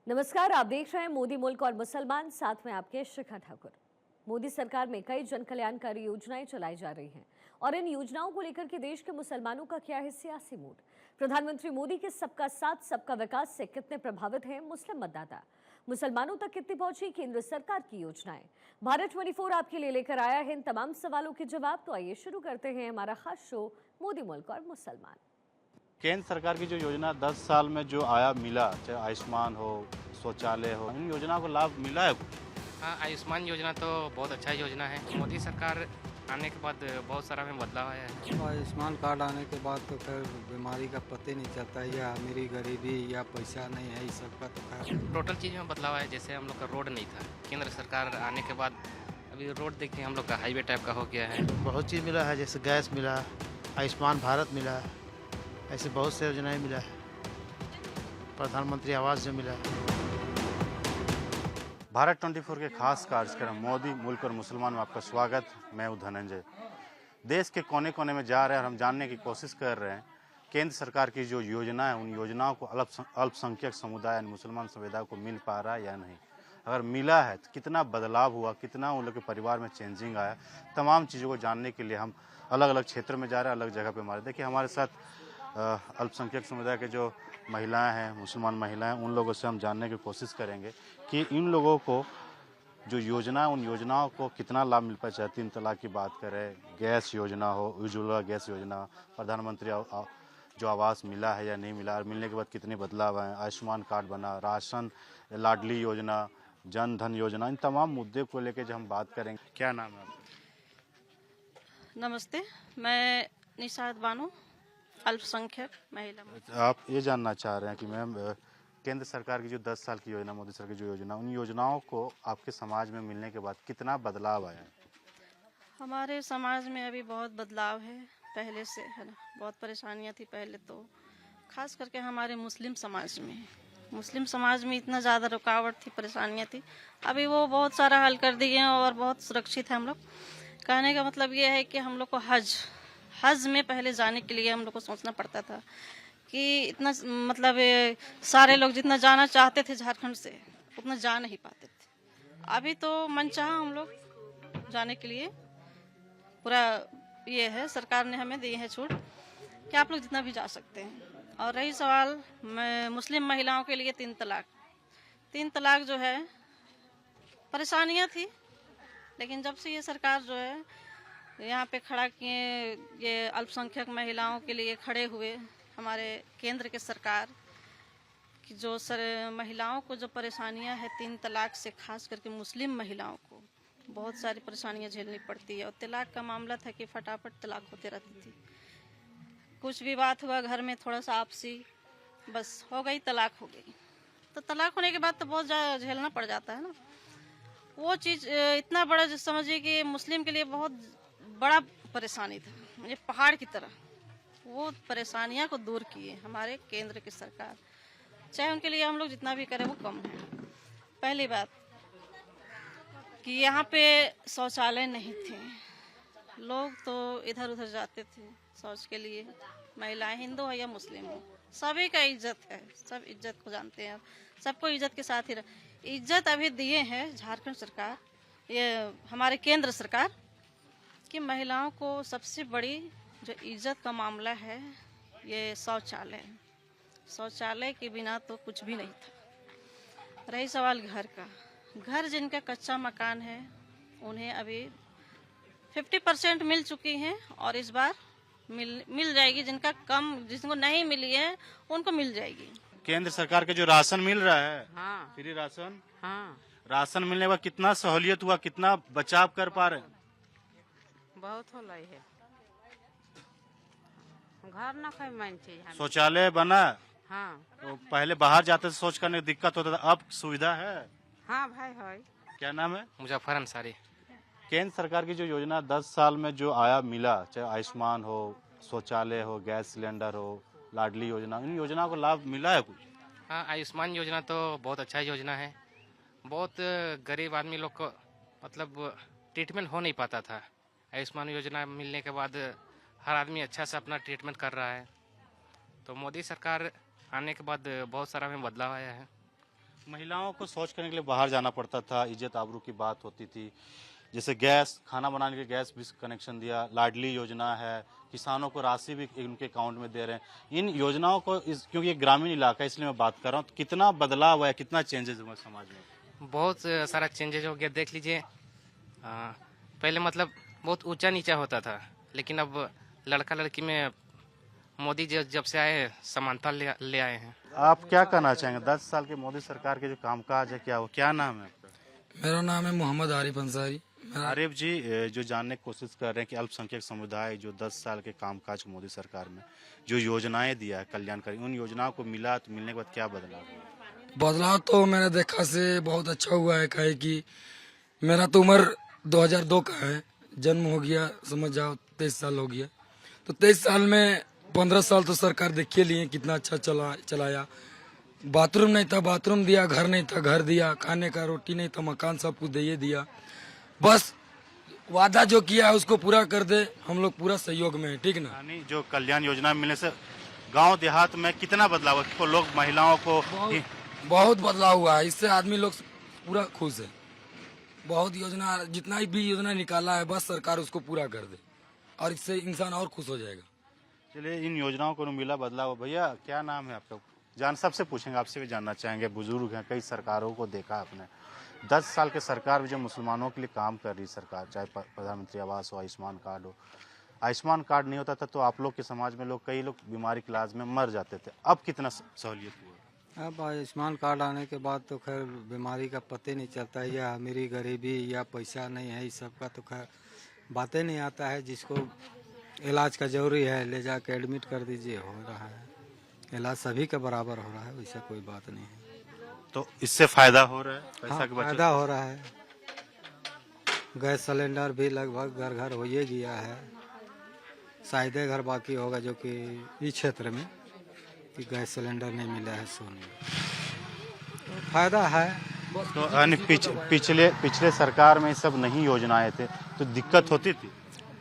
नमस्कार, आप देख रहे हैं मोदी मुल्क और मुसलमान, साथ में आपके शिखा ठाकुर। मोदी सरकार में कई जन कल्याणकारी योजनाएं चलाई जा रही हैं और इन योजनाओं को लेकर के देश के मुसलमानों का क्या है सियासी मूड। प्रधानमंत्री मोदी के सबका साथ सबका विकास से कितने प्रभावित हैं मुस्लिम मतदाता, मुसलमानों तक कितनी पहुंची केंद्र सरकार की योजनाएं। भारत 24 आपके लिए लेकर आया है इन तमाम सवालों के जवाब। तो आइए शुरू करते हैं हमारा खास शो मोदी मुल्क और मुसलमान। केंद्र सरकार की जो योजना 10 साल में जो आया मिला, चाहे आयुष्मान हो, शौचालय हो, इन योजना को लाभ मिला है? हाँ, आयुष्मान योजना तो बहुत अच्छा योजना है। मोदी सरकार आने के बाद बहुत सारा में बदलाव आया है। आयुष्मान कार्ड आने के बाद तो फिर बीमारी का पता ही नहीं चलता, या अमीरी गरीबी या पैसा नहीं है, इस सब का तो खैर टोटल चीज़ में बदलाव आया। जैसे हम लोग का रोड नहीं था, केंद्र सरकार आने के बाद अभी रोड देखते हैं हम लोग का हाईवे टाइप का हो गया है। बहुत चीज़ मिला है, जैसे गैस मिला, आयुष्मान भारत मिला, ऐसे बहुत से योजनाएं मिला है, प्रधानमंत्री आवास जो मिला है। भारत 24 के खास कार्यक्रम मोदी मुल्क और मुसलमान में आपका स्वागत। मैं हूं धनंजय। देश के कोने कोने में जा रहे हैं और हम जानने की कोशिश कर रहे हैं केंद्र सरकार की जो योजना है, उन योजनाओं को अल्पसंख्यक समुदाय यानी मुसलमान समुदाय को मिल पा रहा है या नहीं। अगर मिला है तो कितना बदलाव हुआ, कितना उन लोग के परिवार में चेंजिंग आया। तमाम चीज़ों को जानने के लिए हम अलग अलग क्षेत्र में जा रहे हैं, अलग जगह पर हमारे। देखिए, हमारे साथ अल्पसंख्यक समुदाय के जो महिलाएं हैं, मुसलमान महिलाएं, उन लोगों से हम जानने की कोशिश करेंगे कि इन लोगों को जो योजना है, उन योजनाओं को कितना लाभ मिल पाए। चाहे 3 तलाक की बात करें, गैस योजना हो, उज्ज्वला गैस योजना, प्रधानमंत्री जो आवास मिला है या नहीं मिला, और मिलने के बाद कितने बदलाव आए, आयुष्मान कार्ड बना, राशन, लाडली योजना, जन धन योजना, इन तमाम मुद्दे को लेकर जो हम बात करेंगे। क्या नाम है आपका? नमस्ते, मैं निशाद बानो, अल्पसंख्यक महिला। आप ये जानना चाह रहे हैं कि मैम, केंद्र सरकार की जो 10 साल की योजना, मोदी सरकार की जो योजना, उन योजनाओं को आपके समाज में मिलने के बाद कितना बदलाव आया है? हमारे समाज में अभी बहुत बदलाव है पहले से, है ना। बहुत परेशानियां थी पहले तो, खास करके हमारे मुस्लिम समाज में इतना ज़्यादा रुकावट थी, परेशानियां थी। अभी वो बहुत सारा हल कर दिए हैं और बहुत सुरक्षित है हम लोग। कहने का मतलब ये है कि हम लोग को हज में पहले जाने के लिए हम लोग को सोचना पड़ता था कि इतना, मतलब सारे लोग जितना जाना चाहते थे झारखंड से, उतना जा नहीं पाते थे। अभी तो मनचाहा हम लोग जाने के लिए पूरा ये है, सरकार ने हमें दी है छूट कि आप लोग जितना भी जा सकते हैं। और रही सवाल मुस्लिम महिलाओं के लिए 3 तलाक जो है, परेशानियां थी, लेकिन जब से ये सरकार जो है यहाँ पे खड़ा किए, ये अल्पसंख्यक महिलाओं के लिए खड़े हुए, हमारे केंद्र के सरकार की जो महिलाओं को जो परेशानियां हैं 3 तलाक से, खास करके मुस्लिम महिलाओं को बहुत सारी परेशानियां झेलनी पड़ती है। और तलाक का मामला था कि फटाफट तलाक होते रहती थी। कुछ भी बात हुआ घर में, थोड़ा सा आपसी, बस हो गई, तलाक हो गई। तो तलाक होने के बाद तो बहुत ज़्यादा झेलना पड़ जाता है ना। वो चीज़ इतना बड़ा, जो समझिए कि मुस्लिम के लिए बहुत बड़ा परेशानी था, मुझे पहाड़ की तरह। वो परेशानियां को दूर किए हमारे केंद्र की सरकार। चाहे उनके लिए हम लोग जितना भी करें वो कम है। पहली बात कि यहाँ पे शौचालय नहीं थे, लोग तो इधर उधर जाते थे शौच के लिए, महिलाएं हिंदू हो या मुस्लिम हो, सभी का इज्जत है, सब इज्जत को जानते हैं, सबको इज्जत के साथ ही इज्जत अभी दिए हैं झारखंड सरकार, ये हमारे केंद्र सरकार, कि महिलाओं को सबसे बड़ी जो इज्जत का मामला है ये शौचालय के बिना तो कुछ भी नहीं था। रही सवाल घर का, घर जिनका कच्चा मकान है उन्हें अभी 50% मिल चुकी हैं और इस बार मिल जाएगी। जिनको नहीं मिली है उनको मिल जाएगी। केंद्र सरकार के जो राशन मिल रहा है, हाँ, फ्री राशन, हाँ, राशन मिलने के बाद कितना सहूलियत हुआ, कितना बचाव कर पा रहे हैं? बहुत हो रही है। घर न खाए मान चाहिए। शौचालय बना, हाँ, तो पहले बाहर जाते शौच करने में दिक्कत होता था, अब सुविधा है। हाँ भाई है। क्या नाम है? मुजफ्फर अंसारी। केंद्र सरकार की जो योजना 10 साल में जो आया मिला, चाहे आयुष्मान हो, शौचालय हो, गैस सिलेंडर हो, लाडली योजना, इन योजनाओं को लाभ मिला है कुछ? हाँ, आयुष्मान योजना तो बहुत अच्छा योजना है। बहुत गरीब आदमी लोग को मतलब ट्रीटमेंट हो नहीं पाता था। आयुष्मान योजना मिलने के बाद हर आदमी अच्छा से अपना ट्रीटमेंट कर रहा है। तो मोदी सरकार आने के बाद बहुत सारा में बदलाव आया है। महिलाओं को शौच करने के लिए बाहर जाना पड़ता था, इज्जत आबरू की बात होती थी। जैसे गैस, खाना बनाने के गैस भी कनेक्शन दिया, लाडली योजना है, किसानों को राशि भी उनके अकाउंट में दे रहे हैं। इन योजनाओं को क्योंकि ये ग्रामीण इलाका है इसलिए मैं बात कर रहा हूँ, तो कितना बदलाव है, कितना चेंजेस हुआ समाज में? बहुत सारा चेंजेज हो गया। देख लीजिए, पहले मतलब बहुत ऊंचा नीचा होता था, लेकिन अब लड़का लड़की में मोदी जी जब से आए समानता ले आए हैं। आप क्या कहना चाहेंगे 10 साल के मोदी सरकार के जो कामकाज है, क्या नाम है आपका? मेरा नाम है मोहम्मद आरिफ अंसारी। आरिफ जी, जो जानने की कोशिश कर रहे हैं कि अल्पसंख्यक समुदाय जो 10 साल के कामकाज मोदी सरकार में जो योजनाएं दिया है कल्याणकारी, उन योजनाओं को मिला तो मिलने के बाद क्या बदलाव हुआ? बदलाव तो मैंने देखा से बहुत अच्छा हुआ है। कहे कि मेरा तो उम्र 2002 का है, जन्म हो गया समझ जाओ 23 साल हो गया। तो 23 साल में 15 साल तो सरकार देखिए लिए कितना अच्छा चलाया। बाथरूम नहीं था, बाथरूम दिया, घर नहीं था, घर दिया, खाने का रोटी नहीं था, मकान सब कुछ दे दिया। बस वादा जो किया है उसको पूरा कर दे, हम लोग पूरा सहयोग में है, ठीक ना। यानी जो कल्याण योजना मिलने से गांव देहात में कितना बदलाव है? तो लोग, महिलाओं को बहुत बदलाव हुआ है, इससे आदमी लोग पूरा खुश है। बहुत योजना, जितना भी योजना निकाला है बस सरकार उसको पूरा कर दे और इससे इंसान और खुश हो जाएगा। चलिए, इन योजनाओं को मिला बदलाव। भैया क्या नाम है आपका? सबसे पूछेंगे, आपसे भी जानना चाहेंगे। बुजुर्ग हैं, कई सरकारों को देखा आपने। 10 साल के सरकार भी जो मुसलमानों के लिए काम कर रही सरकार, चाहे प्रधानमंत्री आवास हो, आयुष्मान कार्ड हो। आयुष्मान कार्ड नहीं होता था तो आप लोग के समाज में कई लोग बीमारी के इलाज में मर जाते थे। अब कितना सहूलियत हुआ? अब आयुष्मान कार्ड आने के बाद तो खैर बीमारी का पता नहीं चलता है, या अमीरी गरीबी या पैसा नहीं है, इस सब का तो खैर बातें नहीं आता है। जिसको इलाज का जरूरी है ले जाके एडमिट कर दीजिए, हो रहा है इलाज, सभी के बराबर हो रहा है, वैसा कोई बात नहीं है। तो इससे फायदा हो रहा है, पैसा हाँ, की बचत फायदा हो रहा है। गैस सिलेंडर भी लगभग घर घर हो ही गया है, शायद घर बाकी होगा जो कि इस क्षेत्र में कि गैस सिलेंडर नहीं मिला है सोने। तो फायदा है। तो यानी पिछले सरकार में सब नहीं योजनाएं थे तो दिक्कत होती थी।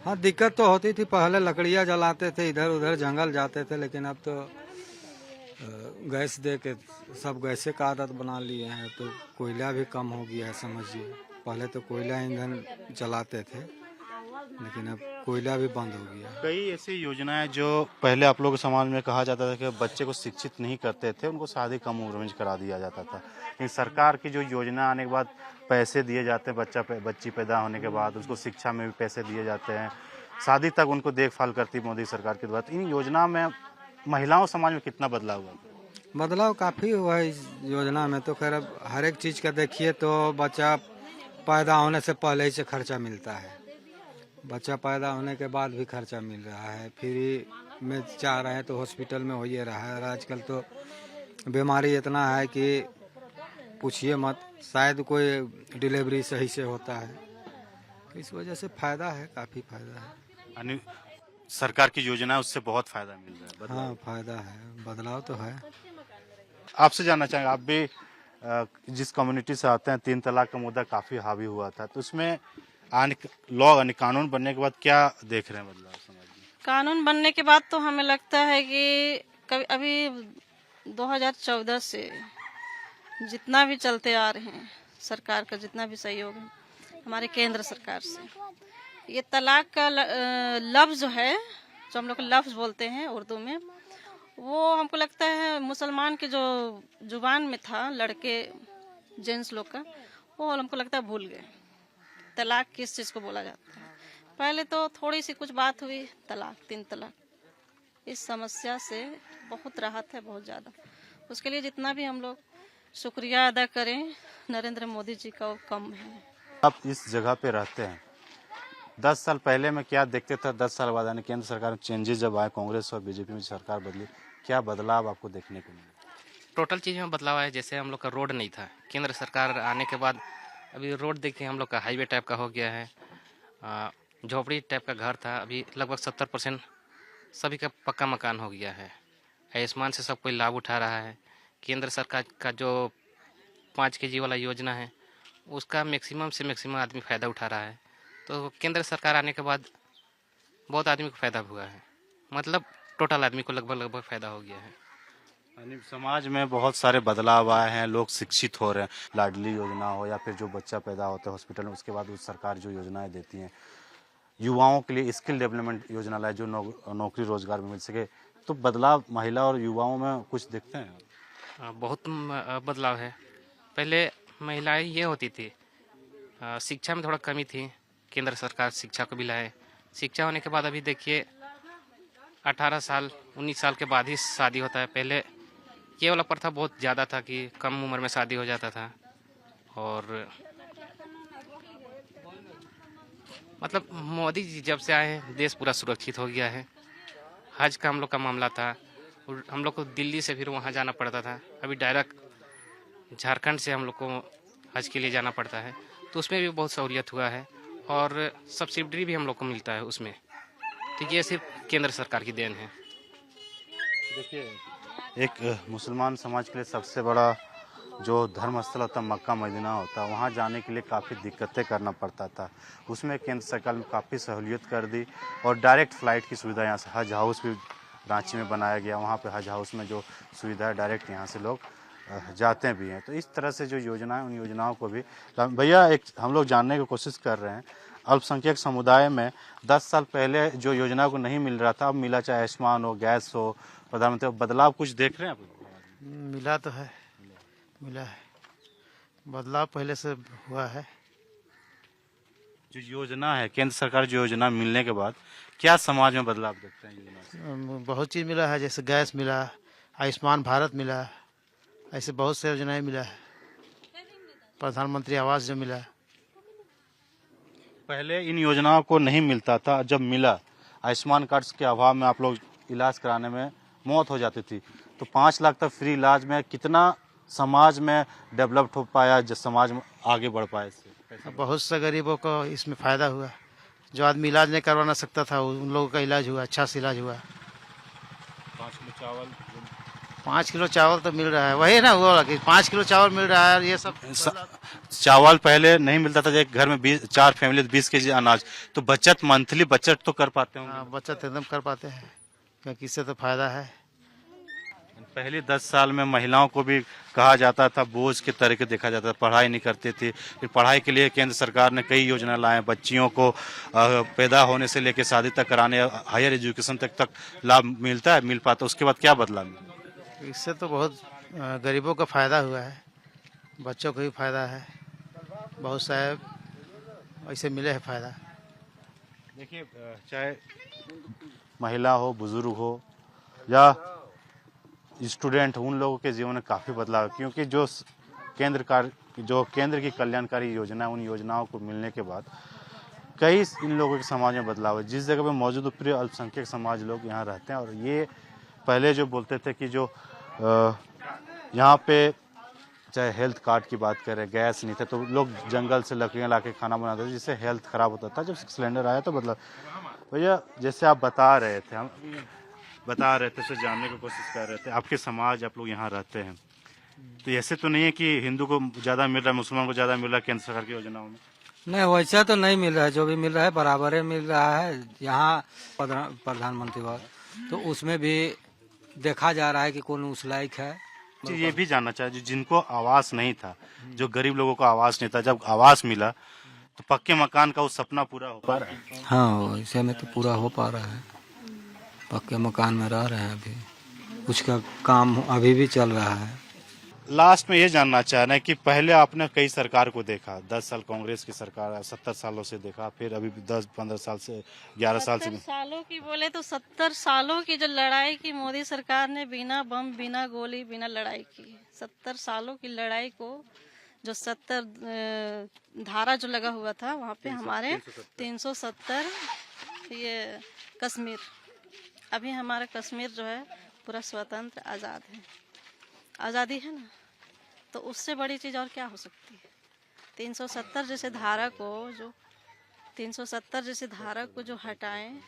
हाँ, दिक्कत तो होती थी। पहले लकड़ियाँ जलाते थे, इधर उधर जंगल जाते थे, लेकिन अब तो गैस दे के सब गैसे का आदत बना लिए हैं, तो कोयला भी कम हो गया है समझिए। पहले तो कोयला ईंधन जलाते थे, लेकिन अब कोयला भी बंद हो गया। कई ऐसी योजनाएं जो पहले आप लोगों के समाज में कहा जाता था कि बच्चे को शिक्षित नहीं करते थे, उनको शादी कम उम्र में करा दिया जाता था। लेकिन सरकार की जो योजना आने के बाद पैसे दिए जाते हैं, बच्ची पैदा होने के बाद उसको शिक्षा में भी पैसे दिए जाते हैं, शादी तक उनको देखभाल करती मोदी सरकार के द्वारा। इन योजना में महिलाओं समाज में कितना बदलाव हुआ? बदलाव काफ़ी हुआ है इस योजना में। तो खैर अब हर एक चीज़ का देखिए तो बच्चा पैदा होने से पहले ही से खर्चा मिलता है, बच्चा पैदा होने के बाद भी खर्चा मिल रहा है, फ्री में चाह रहे हैं तो हॉस्पिटल में हो ही रहा है। और आजकल तो बीमारी इतना है कि पूछिए मत, शायद कोई डिलीवरी सही से होता है। इस वजह से फायदा है, काफ़ी फायदा है। यानी सरकार की योजना है उससे बहुत फायदा मिल रहा है, बदलाव। हाँ, फायदा है, बदलाव तो है। आपसे जानना चाहेंगे, आप भी जिस कम्युनिटी से आते हैं, 3 तलाक का मुद्दा काफी हावी हुआ था, तो उसमें कानून बनने के बाद क्या देख रहे हैं बदलाव समाज में? कानून बनने के बाद तो हमें लगता है कि कभी अभी 2014 से जितना भी चलते आ रहे हैं, सरकार का जितना भी सहयोग है हमारे केंद्र सरकार से, ये तलाक का लफ्ज़ जो है, जो हम लोग लफ्ज़ बोलते हैं उर्दू में, वो हमको लगता है मुसलमान के जो जुबान में था, लड़के जेंट्स लोग का, वो हमको लगता है भूल गए तलाक किस चीज़ को बोला जाता है। पहले तो थोड़ी सी कुछ बात हुई, तलाक, 3 तलाक। इस समस्या से बहुत राहत है, बहुत ज़्यादा। उसके लिए जितना भी हम लोग शुक्रिया अदा करें नरेंद्र मोदी जी का, वो कम है। आप इस जगह पे रहते हैं, 10 साल पहले में क्या देखते थे? 10 साल बाद यानी केंद्र सरकार में चेंजेस जब आए, कांग्रेस और बीजेपी में सरकार बदली, क्या बदलाव आपको देखने को मिला? टोटल चीज़ में बदलाव है। जैसे हम लोग का रोड नहीं था, केंद्र सरकार आने के बाद अभी रोड देखिए हम लोग का हाईवे टाइप का हो गया है। झोपड़ी टाइप का घर था, अभी लगभग 70% सभी का पक्का मकान हो गया है। आयुष्मान से सब कोई लाभ उठा रहा है। केंद्र सरकार का जो 5 kg वाला योजना है, उसका मैक्सिमम से मैक्सिमम आदमी फ़ायदा उठा रहा है। तो केंद्र सरकार आने के बाद बहुत आदमी को फ़ायदा हुआ है, मतलब टोटल आदमी को लगभग फ़ायदा हो गया है। यानी समाज में बहुत सारे बदलाव आए हैं, लोग शिक्षित हो रहे हैं। लाडली योजना हो या फिर जो बच्चा पैदा होता है हॉस्पिटल में, उसके बाद उस सरकार जो योजनाएं देती हैं, युवाओं के लिए स्किल डेवलपमेंट योजना लाए जो नौकरी रोजगार में मिल सके, तो बदलाव महिला और युवाओं में कुछ दिखते हैं? बहुत बदलाव है। पहले महिलाएं ये होती थी, शिक्षा में थोड़ा कमी थी। केंद्र सरकार शिक्षा को भी लाए। शिक्षा होने के बाद अभी देखिए 18 साल 19 साल के बाद ही शादी होता है। पहले ये वाला प्रथा बहुत ज़्यादा था कि कम उम्र में शादी हो जाता था। और मतलब मोदी जी जब से आए हैं देश पूरा सुरक्षित हो गया है। हज का हम लोग का मामला था, और हम लोग को दिल्ली से फिर वहाँ जाना पड़ता था। अभी डायरेक्ट झारखंड से हम लोग को हज के लिए जाना पड़ता है, तो उसमें भी बहुत सहूलियत हुआ है। और सब्सिडी भी हम लोग को मिलता है उसमें। तो ये सिर्फ केंद्र सरकार की देन है। देखिए, एक मुसलमान समाज के लिए सबसे बड़ा जो धर्म स्थल होता है मक्का मदीना होता है, वहाँ जाने के लिए काफ़ी दिक्कतें करना पड़ता था। उसमें केंद्र सरकार ने काफ़ी सहूलियत कर दी और डायरेक्ट फ़्लाइट की सुविधा यहाँ से हज हाउस भी रांची में बनाया गया। वहाँ पे हज हाउस में जो सुविधा है डायरेक्ट यहाँ से लोग जाते भी हैं। तो इस तरह से जो योजनाएं, उन योजनाओं को भी भैया एक हम लोग जानने की कोशिश कर रहे हैं, अल्पसंख्यक समुदाय में 10 साल पहले जो योजना को नहीं मिल रहा था, अब मिला, चाहे आयुष्मान हो, गैस हो, प्रधानमंत्री, बदलाव कुछ देख रहे हैं आप? मिला तो है, मिला है, बदलाव पहले से हुआ है। जो योजना है, केंद्र सरकार जो योजना मिलने के बाद क्या समाज में बदलाव देखते हैं योजना से? बहुत चीज़ मिला है, जैसे गैस मिला, आयुष्मान भारत मिला, ऐसे बहुत से योजनाएं मिला है। प्रधानमंत्री आवास जो मिला। पहले इन योजनाओं को नहीं मिलता था, जब मिला आयुष्मान कार्ड के अभाव में आप लोग इलाज कराने में मौत हो जाती थी, तो 5 लाख तक फ्री इलाज में कितना समाज में डेवलप हो पाया, जो समाज में आगे बढ़ पाए इससे? बहुत से गरीबों को इसमें फ़ायदा हुआ। जो आदमी इलाज नहीं करवा ना सकता था, उन लोगों का इलाज हुआ, अच्छा से इलाज हुआ। 5 किलो चावल तो मिल रहा है, वही ना हुआ कि 5 किलो चावल मिल रहा है। ये सब चावल पहले नहीं मिलता था, एक घर में 4 फैमिली 20 केजी अनाज, तो बचत मंथली बचत तो कर पाते होंगे? हाँ, बचत एकदम कर पाते हैं, क्योंकि इससे तो फायदा है। पहले 10 साल में महिलाओं को भी कहा जाता था, बोझ के तरीके देखा जाता था, पढ़ाई नहीं करती थी। फिर पढ़ाई के लिए केंद्र सरकार ने कई योजना लाए, बच्चियों को पैदा होने से लेकर शादी तक कराने, हायर एजुकेशन तक लाभ मिलता है, मिल पाता। उसके बाद क्या बदला? इससे तो बहुत गरीबों का फायदा हुआ है, बच्चों को भी फायदा है, बहुत सारे ऐसे मिले हैं फायदा। देखिए, चाहे महिला हो, बुजुर्ग हो या स्टूडेंट, उन लोगों के जीवन में काफ़ी बदलाव, क्योंकि जो केंद्र की कल्याणकारी योजना, उन योजनाओं को मिलने के बाद कई इन लोगों के समाज में बदलाव है। जिस जगह पे मौजूद प्रिय अल्पसंख्यक समाज लोग यहाँ रहते हैं, और ये पहले जो बोलते थे कि जो यहाँ पे चाहे हेल्थ कार्ड की बात करें, गैस नहीं था, तो लोग जंगल से लकड़ियाँ ला के खाना बनाते थे, जिससे हेल्थ खराब होता था। जब सिलेंडर आया तो बदलाव। भैया, जैसे आप बता रहे थे, हम बता रहे थे, उसे जानने की कोशिश कर रहे थे, आपके समाज, आप लोग यहाँ रहते हैं, तो ऐसे तो नहीं है कि हिंदू को ज़्यादा मिल रहा है, मुसलमान को ज़्यादा मिल रहा है केंद्र सरकार की योजनाओं में? नहीं, वैसा तो नहीं मिल रहा है, जो भी मिल रहा है बराबर ही मिल रहा है। यहाँ प्रधानमंत्री बात, तो उसमें भी देखा जा रहा है कि कौन उस लायक है। जी, ये भी जानना चाहिए, जिनको आवास नहीं था, जो गरीब लोगों को आवास नहीं था, जब आवास मिला तो पक्के मकान का वो सपना पूरा हो पा रहा है? हाँ, ऐसे में तो पूरा हो पा रहा है, पक्के मकान में रह रहे हैं। अभी कुछ का काम अभी भी चल रहा है। लास्ट में ये जानना चाह रहे हैं कि पहले आपने कई सरकार को देखा, 10 साल कांग्रेस की सरकार, 70 सालों से देखा, फिर अभी 10-15 साल से 11 साल से 70 सालों की बोले तो 70 सालों की जो लड़ाई की मोदी सरकार ने, बिना बम, बिना गोली, बिना लड़ाई की, 70 सालों की लड़ाई को, जो 70 धारा जो लगा हुआ था वहाँ पे हमारे 370, ये कश्मीर, अभी हमारा कश्मीर जो है पूरा स्वतंत्र आज़ाद है, आज़ादी है ना, तो उससे बड़ी चीज़ और क्या हो सकती है। 370 जैसे धारा को जो 370 जैसे धारा को जो हटाएं,